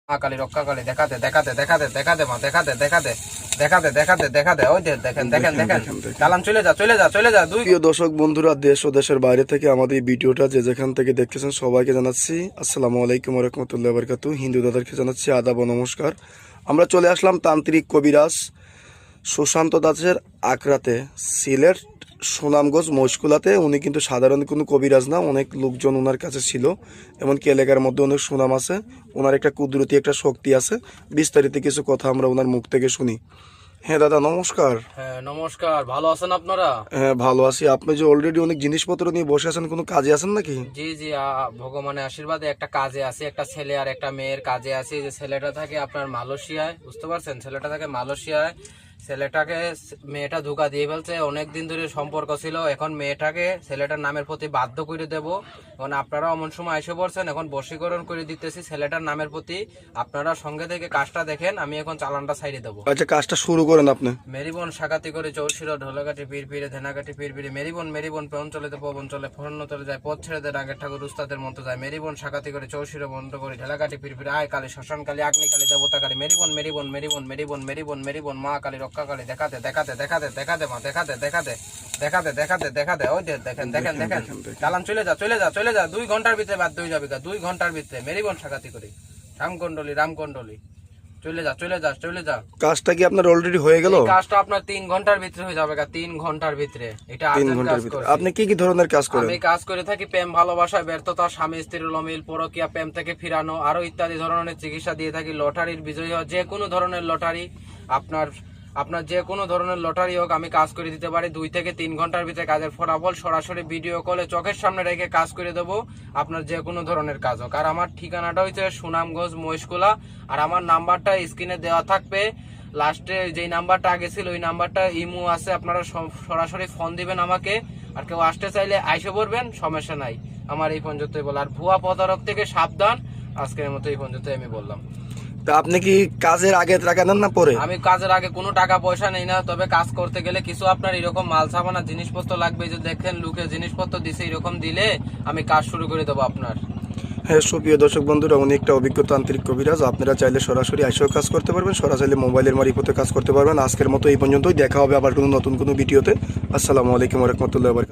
মা কালী রক্ষা কালী দেখাতে দেখাতে দেখাতে দেখাতে মা দেখাতে দেখাতে দেখাতে দেখাতে দেখাতে ওই দেখেন দেখেন দেখেন চালান চলে যা চলে যা চলে যা। দুই প্রিয় দর্শক বন্ধুরা, দেশ ও দেশের বাইরে থেকে আমাদের এই ভিডিওটা যে যেখান থেকে দেখতেছেন সবাইকে জানাচ্ছি আসসালামু আলাইকুম ওয়া রাহমাতুল্লাহি ওয়া বারাকাতুহু। হিন্দু দাদাকে জানাচ্ছি আদাব ও নমস্কার। আমরা চলে আসলাম তান্ত্রিক কবিরাজ সুশান্ত দাসের আকরাতে, সিলেট সুনামগঞ্জ মশকুলাতে। উনি কিন্তু সাধারণ কোনো কবিরাজ না, অনেক লোকজন ওনার কাছে ছিল, এমনকি এলাকার মধ্যে অনেক সুনাম আছে। ওনার একটা কুদরতি একটা শক্তি আছে। বিস্তারিত কিছু কথা আমরা ওনার মুখ থেকে শুনি। হ্যাঁ দাদা নমস্কার। হ্যাঁ নমস্কার, ভালো আছেন আপনারা? হ্যাঁ ভালো আছি। আপনি যে অলরেডি অনেক জিনিসপত্র নিয়ে বসে আছেন, কোনো কাজে আছেন নাকি? জি জি, ভগবানের আশীর্বাদে একটা কাজে আছে, একটা ছেলে আর একটা মেয়ের কাজে আছে। যে ছেলেটা থাকে আপনার মালয়েশিয়ায়, বুঝতে পারছেন? ছেলেটা থাকে মালয়েশিয়ায়। ছেলেটাকে মেয়েটা ধোঁকা দিয়ে ফেলছে, অনেকদিন ধরে সম্পর্ক ছিল। এখন মেয়েটাকে ছেলেটার নামের প্রতি বাধ্য করে দেব। এখন আপনারা এমন সময় এসে পড়ছেন, এখন বশীকরণ করে দিতেছি ছেলেটার নামের প্রতি। আপনারা সঙ্গে থেকে কাজটা দেখেন, আমি এখন চালানটা ছাইড়ে দেবো। আচ্ছা কাজটা শুরু করেন আপনি। মেরিবন সাকাতি করে চৌশির ঢোলাকাটি পীর পীরে ধেনাকাটি পীর পীরে মেরিবন মেরিবন পেন চলে তো পবন চলে ফরন্ন চলে যায় পথ ছেড়ে দেয় রাগের ঠাকুর উস্তাদের মতো যায়। মেরিবন সাকাতি করে চৌশির বন্ধ করে ঢেলাকাটি পীর পীরে আয় কালী শ্মশান কালী আগ্নি কালী দেবতা কালী মেরিবন মেরিবন মেরিবন মেরিবন মেরিবন মেরিবন মা কালী রক্ষা কালী দেখাতে দেখাতে দেখাতে দেখাতে মা দেখাতে দেখাতে দেখাতে দেখাতে দেখাতে ওই দেখেন দেখেন দেখেন চালান চলে যা চলে যা চলে যা। 2 ঘন্টার ভিতরে বাধ্য হয়ে যাবে। 2 ঘন্টার ভিতরে মেরিবন সাকাতি করি রামকুণ্ডলী চলে যা চলে যা চলে যা। কাজটা কি আপনার অলরেডি হয়ে গেল? কাজটা আপনার 3 ঘন্টার ভিতরে হয়ে যাবে। 3 ঘন্টার ভিতরে এটা 3 ঘন্টার ভিতরে। আপনি কি কি ধরনের কাজ করেন? আমি কাজ করে থাকি প্রেম ভালোবাসায় ব্যর্থতা, স্বামী স্ত্রীর অমিল, পরকীয়া, প্রেম থেকে ফিরানো, আরো ইত্যাদি ধরনের চিকিৎসা দিয়ে থাকি। লটারির বিজয়ী হওয়া, যে কোনো ধরনের লটারি, আপনার যে কোনো ধরনের লটারি হোক আমি কাজ করে দিতে পারি। 2 থেকে 3 ঘন্টার ভিতরে কাজের ফলাফল সরাসরি ভিডিও কলে চোখের সামনে রেখে কাজ করে দেবো। আপনার যে কোনো ধরনের কাজ হোক। আর আমার ঠিকানাটা হচ্ছে সুনামগঞ্জ মহেশকুলা। আর আমার নাম্বারটা স্ক্রিনে দেওয়া থাকবে। লাস্টে যেই নাম্বারটা আগে ছিল ওই নাম্বারটা ইমো আছে, আপনারা সরাসরি ফোন দিবেন আমাকে। আর কেউ আসতে চাইলে আইসে পড়বেন, সমস্যা নাই। আমার এই পর্যন্তই বল। আর ভুয়া প্রতারক থেকে সাবধান। আজকের মতো এই পর্যন্তই আমি বললাম। তা আপনি কি কাজের আগে টাকা নেন না পরে? আমি কাজের আগে কোনো টাকা পয়সা নেই না, তবে কাজ করতে গেলে কিছু আপনার এরকম মাল সাবানা জিনিসপত্র লাগবে। যে দেখেন লোকে জিনিসপত্র দিছে, এরকম দিলে আমি কাজ শুরু করে দেবো আপনার। হ্যাঁ সুপ্রিয় দর্শক বন্ধুরা, উনি একটা অভিজ্ঞ তান্ত্রিক কবিরাজ। আপনারা চাইলে সরাসরি এসেও কাজ করতে পারবেন, সরাসরি মোবাইলের মারফতে কাজ করতে পারবেন। আজকের মতো এই পর্যন্তই। দেখা হবে আবার কোনো নতুন কোনো ভিডিওতে। আসসালামু আলাইকুম ওয়া রাহমাতুল্লাহি ওয়া বারাকাতুহু।